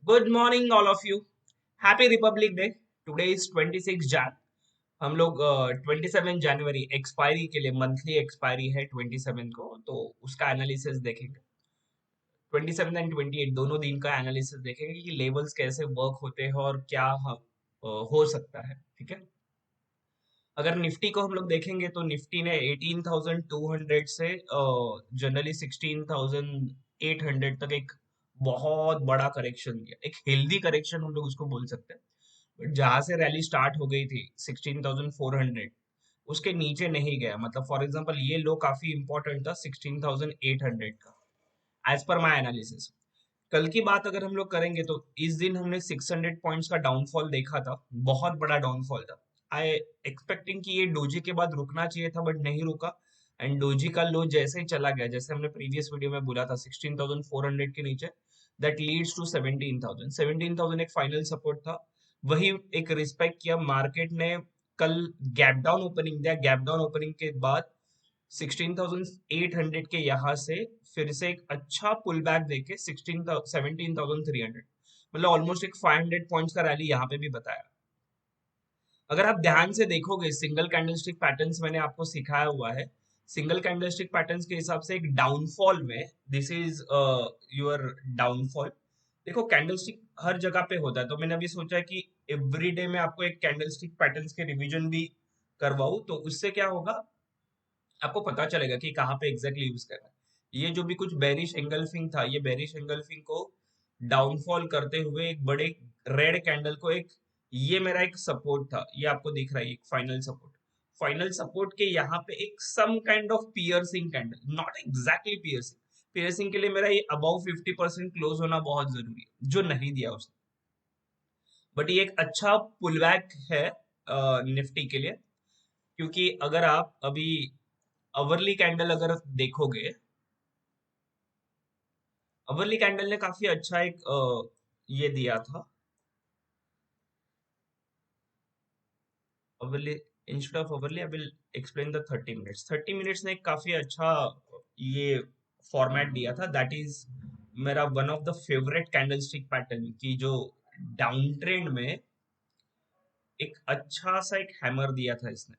Good morning all of you. Happy Republic day. Today is 26 Jain. हम लोग 27 जनवरी expiry के लिए, मंथली एक्सपायरी है 27 को, तो उसका एनालिसिस देखेंगे। 27 एंड 28 दोनों दिन का एनालिसिस देखेंगे कि लेवल्स कैसे वर्क होते हैं और क्या हो सकता है। ठीक है। अगर निफ्टी को हम लोग देखेंगे तो निफ्टी ने 18,200 से जनरली 16,800 तक एक बहुत बड़ा करेक्शन दिया, एक हेल्दी करेक्शन हम लोग उसको बोल सकते हैं। बट जहां से रैली स्टार्ट हो गई थी 16,400, उसके नीचे नहीं गया। मतलब फॉर एग्जांपल ये लो काफी इंपॉर्टेंट था 16,800 का, एज पर माई एनालिसिस। कल की बात अगर हम लोग करेंगे तो इस दिन हमने 600 पॉइंट्स का डाउनफॉल देखा था, बहुत बड़ा डाउनफॉल था। आई एक्सपेक्टिंग कि ये डोजी के बाद रुकना चाहिए था बट नहीं रुका। एंड डोजी का लो जैसे ही चला गया, जैसे हमने प्रीवियस वीडियो में बोला था 16,400 के नीचे, दैट लीड्स टू 17,000। 17,000 एक फाइनल सपोर्ट था, वही एक रिस्पेक्ट किया मार्केट ने। कल गैप डाउन ओपनिंग दिया, गैप डाउन ओपनिंग के बाद 16,800 के यहाँ से फिर से एक अच्छा पुल बैक देके 17,300, मतलब ऑलमोस्ट एक 500 पॉइंट्स का रैली यहाँ पे भी बताया। अगर आप ध्यान से देखोगे सिंगल कैंडलस्टिक पैटर्न्स मैंने आपको सिखाया हुआ है। सिंगल कैंडलस्टिक पैटर्न्स के हिसाब से एक डाउनफॉल में दिस इज योर डाउनफॉल। देखो कैंडलस्टिक हर जगह पे होता है, तो मैंने अभी सोचा कि एवरी डे में आपको एक कैंडलस्टिक पैटर्न्स के रिवीजन भी करवाऊं, तो उससे क्या होगा, आपको पता चलेगा कि कहाँ पे एग्जैक्टली यूज करना है। ये जो भी कुछ बेरिश एंगल्फिंग था, ये बेरिश एंगल्फिंग को डाउनफॉल करते हुए एक बड़े रेड कैंडल को एक, ये मेरा एक सपोर्ट था, ये आपको दिख रहा है एक फाइनल सपोर्ट। फाइनल सपोर्ट के यहाँ पे एक some kind of piercing candle, not exactly piercing. Piercing के लिए मेरा ये अबाउ 50% क्लोज होना बहुत जरूरी है, जो नहीं दिया उसने। बट ये एक अच्छा पुलबैक है निफ्टी के लिए, क्योंकि अगर आप अभी अवर्ली कैंडल अगर देखोगे, अवर्ली कैंडल ने काफी अच्छा एक ये दिया था। Hourly, instead of hourly I will explain the 30 minutes. 30 minutes ने एक काफी अच्छा ये फॉर्मेट दिया था, दैट इज मेरा one of the favourite candlestick pattern की, जो डाउन ट्रेंड में एक अच्छा सा एक हैमर दिया था इसने।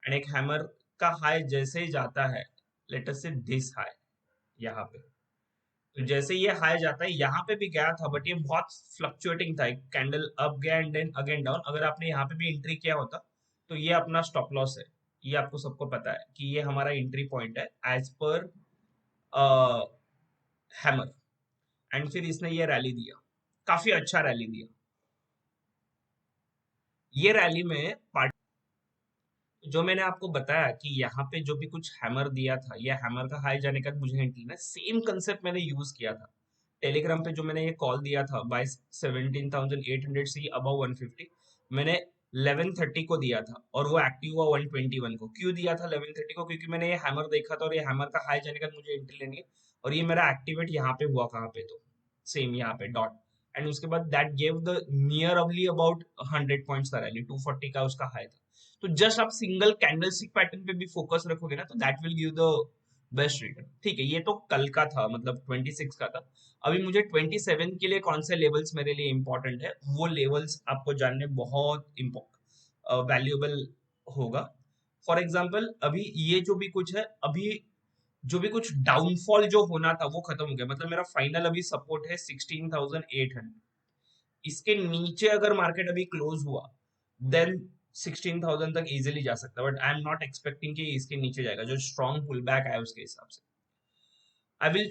एंड एक हैमर का हाई जैसे ही जाता है, लेट अस से दिस हाई यहाँ पे, तो जैसे ये हाई जाता है यहाँ पे भी गया था, बट ये बहुत फ्लक्चुएटिंग था, एक कैंडल अप गया एंड देन अगेन डाउन। अगर आपने यहाँ पे भी एंट्री किया होता तो ये अपना स्टॉप लॉस है, ये आपको सबको पता है कि ये हमारा एंट्री पॉइंट है एज पर हैमर। एंड फिर इसने ये रैली दिया, काफी अच्छा रैली दिया। ये रैली में पार्ट, जो मैंने आपको बताया कि यहाँ पे जो भी कुछ हैमर दिया था, ये हैमर का हाई जाने का मुझे हिंट लेना, सेम कंसेप्ट मैंने यूज किया था टेलीग्राम पे। जो मैंने ये कॉल दिया था बाय 17,800 से अबव 150, मैंने 11:30 को दिया था और वो एक्टिव हुआ 121 को। क्यों दिया था 11:30 को? क्योंकि मैंने ये हैमर देखा था और ये हैमर का हाई जाने का मुझे एंट्री लेनी है, और ये मेरा एक्टिवेट यहाँ पे हुआ, कहाँ पे, तो सेम यहाँ पे डॉट। एंड उसके बाद that gave the nearly about 100 points का रैली, 240 का उसका हाई था। तो जस्ट आप सिंगल कैंडलस्टिक पैटर्न पे भी फोकस रखोगे ना, तो that will give the best return. ठीक है, ये तो कल का था, मतलब 26 का था। अभी मुझे 27 के लिए कौन से लेवल्स मेरे लिए इंपॉर्टेंट है, वो लेवल्स आपको जानने बहुत वैल्यूएबल होगा। फॉर एग्जाम्पल अभी ये जो भी कुछ है, अभी जो भी कुछ डाउनफॉल जो होना था वो खत्म हो गया। मतलब मेरा फाइनल अभी सपोर्ट है 16,800। इसके नीचे अगर मार्केट अभी क्लोज हुआ देन 16,000 तक इजीली जा सकता है, but I am not expecting कि इसके नीचे जाएगा। जो स्ट्रॉन्ग पुल बैक आया उसके हिसाब से I will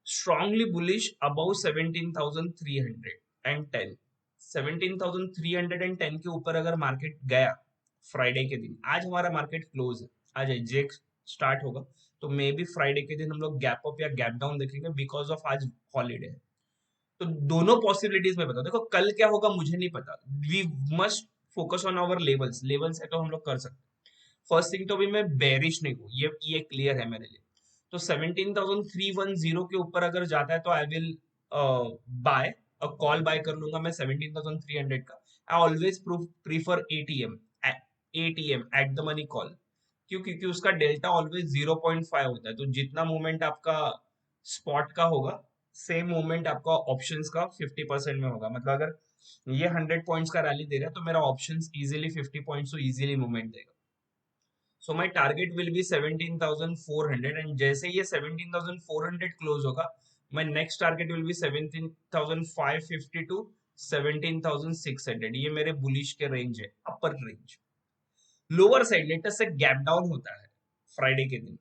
strongly bullish about 17,310। 17,310 के ऊपर अगर मार्केट गया फ्राइडे के दिन, आज हमारा मार्केट क्लोज है, आज एजेक स्टार्ट होगा, तो मे बी फ्राइडे के दिन हम लोग गैप अप या गैप डाउन देखेंगे बिकॉज ऑफ आज हॉलीडे है। तो दोनों पॉसिबिलिटीज में बताओ, देखो कल क्या होगा मुझे नहीं पता। We must focus on our levels, levels है तो हम लोग कर सकते हैं। फर्स्ट थिंग तो भी मैं बेरिश नहीं हूँ, ये क्लियर है मेरे लिए। तो 17,310 के ऊपर अगर जाता है तो I will buy, call buy कर लूंगा मैं 17,300 का। I always prefer ATM, ATM at the money call. क्यों? क्योंकि उसका डेल्टा ऑलवेज 0.5 होता है, तो जितना मूवमेंट आपका स्पॉट का होगा सेम मूवमेंट आपका ऑप्शंस का 50% में होगा। मतलब अगर ये 100 पॉइंट्स का रैली दे रहा है तो मेरा ऑप्शंस इजीली 50 पॉइंट्स तो इजीली मूवमेंट देगा। So my target will be 17,400 and जैसे ये 17,400 क्लोज होगा, my next target will be 17,550 to 17,600। ये मेरे बुलिश के रेंज है, upper range. Lower side latest से गैप डाउन होता है फ्राइडे के दिन,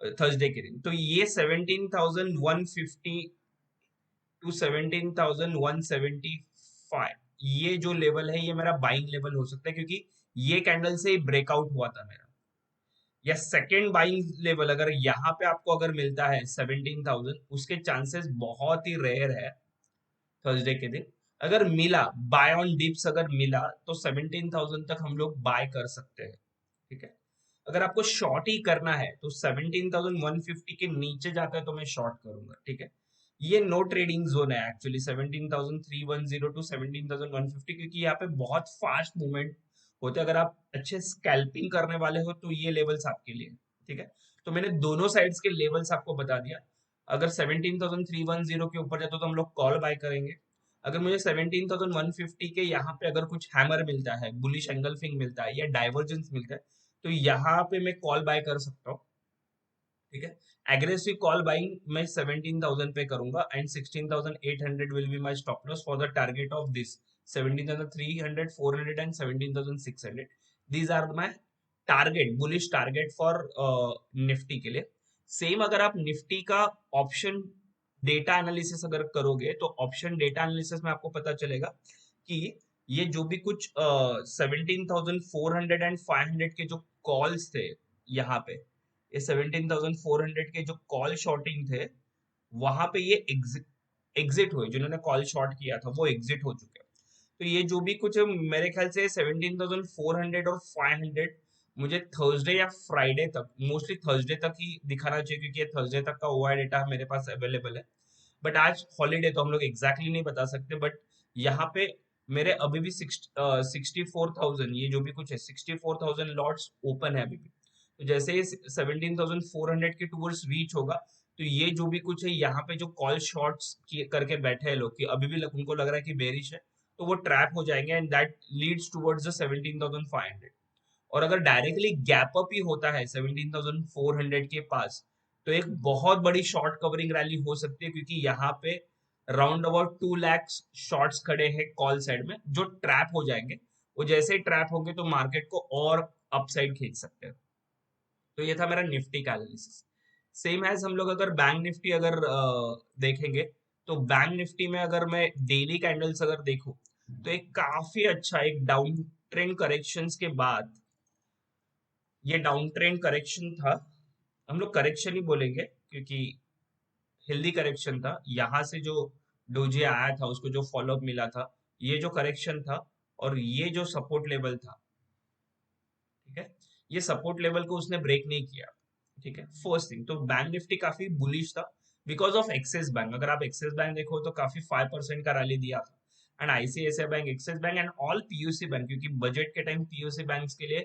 थर्सडे के दिन, तो ये 17,150 टू 17,175, ये जो लेवल है ये मेरा बाइंग लेवल हो सकता है, क्योंकि ये कैंडल से ब्रेकआउट हुआ था मेरा। या सेकेंड बाइंग लेवल अगर यहाँ पे आपको अगर मिलता है 17,000, उसके चांसेस बहुत ही रेयर है थर्सडे के दिन। अगर मिला बाय ऑन डिप्स, अगर मिला तो 17,000 तक हम लोग बाय कर सकते हैं। ठीक है, अगर आपको शॉर्ट ही करना है तो 17,150 के नीचे जाता है तो मैं शॉर्ट करूंगा। ठीक है, ये नो ट्रेडिंग जोन है एक्चुअली 17,310 टू 17,150, क्योंकि यहाँ पे बहुत फास्ट मूवमेंट होते हैं। अगर आप अच्छे स्कैल्पिंग करने वाले हो तो ये लेवल्स आपके लिए। ठीक है, तो मैंने दोनों साइड्स के लेवल्स आपको बता दिया। अगर 17,310 के ऊपर जाता तो हम लोग कॉल बाय करेंगे। अगर मुझे 17,150 के यहाँ पे अगर कुछ हैमर मिलता है, बुलिश एंगल्फिंग मिलता है या डाइवर्जेंस मिलता है, तो यहाँ पे मैं कॉल बाय कर सकता हूँ। ठीक है, एग्रेसिव कॉल बाइंग मैं 17,000 पे करूंगा and 16,800 will be my stop loss for the target of this 17,300, 400 and 17,600। These are my target, bullish target for Nifty के लिए। सेम अगर आप निफ्टी का ऑप्शन डेटा एनालिसिस अगर करोगे तो ऑप्शन डेटा एनालिसिस में आपको पता चलेगा कि ये जो भी कुछ 17,400 एंड 500 के जो कॉल्स थे यहाँ पे, ये 17,400 के जो कॉल शॉर्टिंग थे, वहां पे ये एग्जिट हुए। जिन्होंने कॉल शॉर्ट किया था वो एग्जिट हो चुके हैं। तो ये जो भी कुछ है, मेरे ख्याल से 17,400 और 500 मुझे थर्सडे या फ्राइडे तक, मोस्टली थर्सडे तक ही दिखाना चाहिए, क्योंकि ये थर्सडे तक का ओआई डेटा मेरे पास अवेलेबल है। बट आज हॉलीडे तो हम लोग एग्जैक्टली नहीं बता सकते, बट यहाँ पे मेरे अभी भी 64,000, ये जो भी कुछ है 64,000 लॉट्स ओपन है अभी भी। तो जैसे ही 17,400 के टूवर्ड्स रीच होगा, तो ये जो भी कुछ है यहाँ पे जो कॉल शॉर्ट्स करके बैठे हैं लोग, कि अभी भी उनको लग रहा है कि बेरिश है, तो वो ट्रैप हो जाएंगे and that leads towards the 17,500। और अगर डायरेक्टली गैप अप ही होता है 17,400 के पास, तो एक बहुत बड़ी शॉर्ट कवरिंग रैली हो सकती है, क्योंकि यहाँ पे राउंड अबाउट 2 लाख शॉर्ट्स खड़े हैं कॉल साइड में, जो ट्रैप हो जाएंगे। वो जैसे ही ट्रैप होंगे तो मार्केट को और अपसाइड खींच सकते हैं। तो ये था मेरा निफ्टी का एनालिसिस। सेम एज हम लोग अगर बैंक निफ्टी अगर देखेंगे, तो बैंक निफ्टी में अगर मैं डेली कैंडल्स अगर देखूं, तो एक काफी अच्छा एक डाउन ट्रेंड करेक्शंस के बाद, ये डाउन ट्रेंड करेक्शन था, हम लोग करेक्शन ही बोलेंगे क्योंकि हेल्दी करेक्शन था। यहाँ से जो डोजे आया था उसको जो फॉलोअप मिला था, ये जो करेक्शन था, और ये जो सपोर्ट लेवल था, ठीक है, ये सपोर्ट लेवल को उसने ब्रेक नहीं किया। ठीक है, फर्स्ट थिंग तो बैंक निफ्टी काफी बुलिश था बिकॉज ऑफ एक्सिस बैंक। अगर आप एक्सिस बैंक देखो तो काफी 5% का रैली दिया था, and ICICI bank, axis bank and all PUC bank, क्योंकि बजट के टाइम पीयूसी बैंक्स के लिए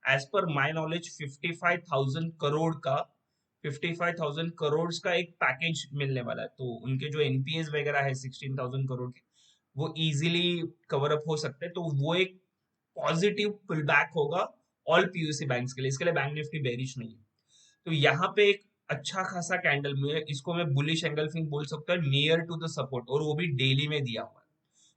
as per my knowledge 55,000 crore का 55,000 करोड़ का एक पैकेज मिलने वाला है। तो उनके जो एनपीएस वगैरह है 16,000 करोड़ के, वो इजीली कवर अप हो सकते हैं। तो वो एक पॉजिटिव पुल बैक होगा ऑल पीयूसी बैंक्स के लिए, इसके लिए बैंक निफ्टी बेरिश नहीं है। तो यहाँ पे एक अच्छा खासा कैंडल में, इसको मैं बुलिश एंगल्फिंग बोल सकता हूँ, नियर टू द सपोर्ट, और वो भी डेली में दिया हुआ है।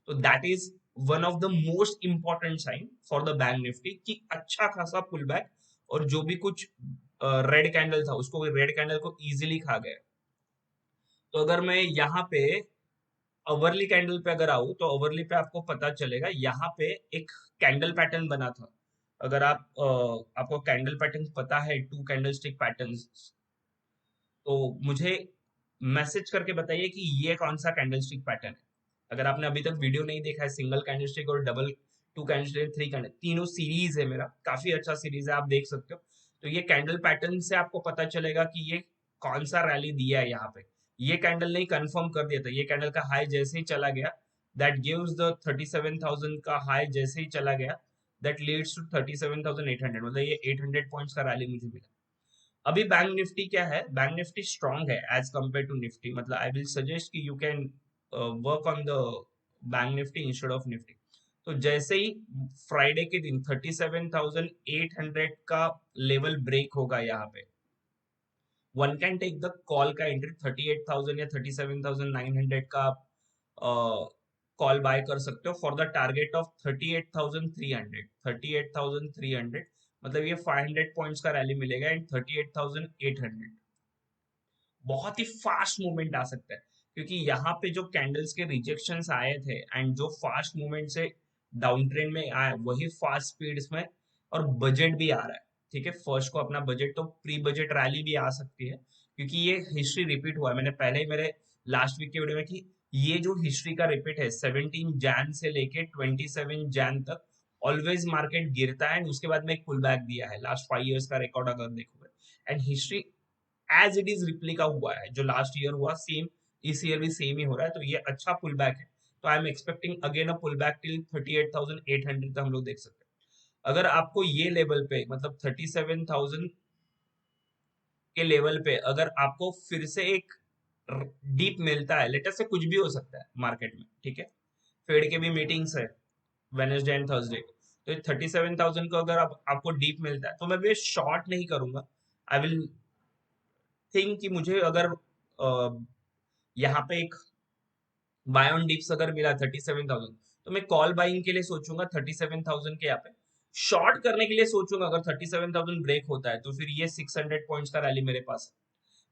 तो that is one of the most important sign for the bank Nifty कि अच्छा खासा पुल बैक, और जो भी कुछ रेड कैंडल था उसको, रेड कैंडल को इजीली खा गया। तो अगर मैं यहाँ पे अवरली कैंडल पे अगर आऊं, तो अवरली पे आपको पता चलेगा यहाँ पे एक कैंडल पैटर्न बना था। अगर आपको कैंडल पैटर्न पता है, टू कैंडल स्टिक पैटर्न, तो मुझे मैसेज करके बताइए कि ये कौन सा कैंडलस्टिक पैटर्न है। अगर आपने अभी तक वीडियो नहीं देखा है, सिंगल कैंडलस्टिक और double, two candlestick, three candle, तीनों सीरीज है मेरा, काफी अच्छा सीरीज है, आप देख सकते हो। तो ये कैंडल पैटर्न से आपको पता चलेगा कि ये कौन सा रैली दिया है यहाँ पे। ये कैंडल ने कंफर्म कर दिया था, ये कैंडल का हाई जैसे ही चला गया, दैट गिव्स द 37,000 का हाई जैसे ही चला गया, दैट लीड्स टू 37,800, मतलब ये 800 पॉइंट्स का रैली मुझे मिला। अभी बैंक निफ्टी क्या है, बैंक निफ्टी स्ट्रांग है एज कंपेयर टू निफ्टी, मतलब आई विल सजेस्ट कि you can work on the bank Nifty instead of Nifty. तो जैसे ही फ्राइडे के दिन 37,800 का लेवल ब्रेक होगा यहाँ पे, one can take the call का एंट्री 38,000 या 37,900 का कॉल बाय कर सकते हो फॉर द टारगेट ऑफ 38,300। 38,300 मतलब ये 500 पॉइंट्स का रैली मिलेगा एंड 38,800। बहुत ही फास्ट मूवमेंट आ सकता है, क्योंकि यहाँ पे जो कैंडल्स के रिजेक्शंस आए थे एंड जो फास्ट मूवमेंट से डाउन ट्रेंड में आया वही फास्ट स्पीड्स में, और बजट भी आ रहा है। ठीक है, फर्स्ट को अपना बजट, तो प्री बजट रैली भी आ सकती है, क्योंकि ये हिस्ट्री रिपीट हुआ है। मैंने पहले ही मेरे लास्ट वीक के वीडियो में कि ये जो हिस्ट्री का रिपीट है 17 जैन से लेके 27 जैन तक ऑलवेज मार्केट गिरता है एंड उसके बाद में एक पुल बैक दिया है। लास्ट 5 इयर्स का रिकॉर्ड अगर देखोगे and history as it is replica हुआ है, जो लास्ट ईयर हुआ सेम इस ईयर भी सेम ही हो रहा है, तो ये अच्छा पुल बैक है। तो I am expecting again a pull back till 38,800 तक हम लोग देख सकते हैं। अगर आपको ये लेवल पे मतलब 37,000 के लेवल पे अगर आपको फिर से एक डीप मिलता है, लेटर से कुछ भी हो सकता है मार्केट में, ठीक है, फेड के भी मीटिंग्स है वेनेसडे एंड थर्सडे, तो 37,000 को अगर आपको डीप मिलता है तो मैं भी शॉर्ट नहीं करूंगा। आई विल थिंक कि मुझे अगर यहाँ पे एक बाय ऑन डिप्स अगर मिला 37,000, तो मैं कॉल बाइंग के लिए सोचूंगा 37,000 के यहाँ पे। शॉर्ट करने के लिए सोचूंगा अगर 37,000 ब्रेक होता है तो फिर ये 600 पॉइंट्स का रैली मेरे पास है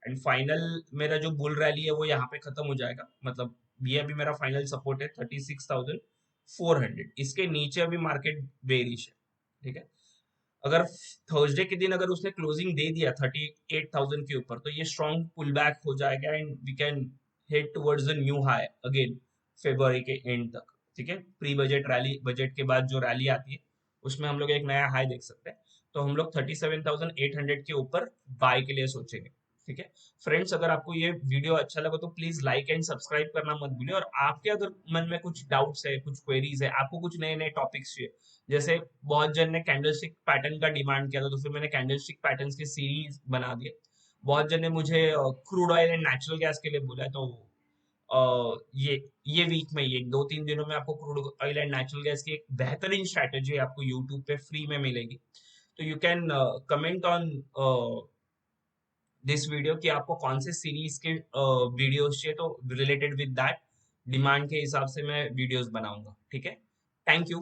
एंड फाइनल मेरा जो बुल रैली है वो यहाँ पे खत्म हो जाएगा। मतलब ये अभी मेरा फाइनल सपोर्ट है 36,400, इसके नीचे अभी मार्केट बेरिश है। ठीक है, अगर थर्सडे के दिन अगर उसने क्लोजिंग दे दिया 38,000 के ऊपर तो ये स्ट्रॉन्ग पुल बैक हो जाएगा and we can head towards the new high again February के एंड तक। ठीक है, प्री बजट रैली, बजट के बाद जो रैली आती है उसमें हम लोग एक नया हाई देख सकते हैं। तो हम लोग 37,800 के ऊपर बाय के लिए सोचेंगे। ठीक है फ्रेंड्स, अगर आपको ये वीडियो अच्छा लगा तो प्लीज लाइक एंड सब्सक्राइब करना मत भूलिए, और आपके अगर मन में कुछ डाउट्स है, कुछ क्वेरीज है, आपको कुछ नए नए टॉपिक्स चाहिए, जैसे बहुत जन ने कैंडलस्टिक पैटर्न का डिमांड किया था तो फिर मैंने कैंडलस्टिक पैटर्न्स की सीरीज बना दिए। बहुत जन ने मुझे crude oil and natural gas के लिए बोला है, तो ये वीक में, ये 2-3 दिनों में आपको crude oil and natural gas की एक बेहतरीन स्ट्रैटेजी आपको यूट्यूब पे फ्री में मिलेगी। तो you can comment on this video कि आपको कौन से सीरीज के वीडियोस चाहिए, तो रिलेटेड विद दैट डिमांड के हिसाब से मैं वीडियोस बनाऊंगा। ठीक है, थैंक यू।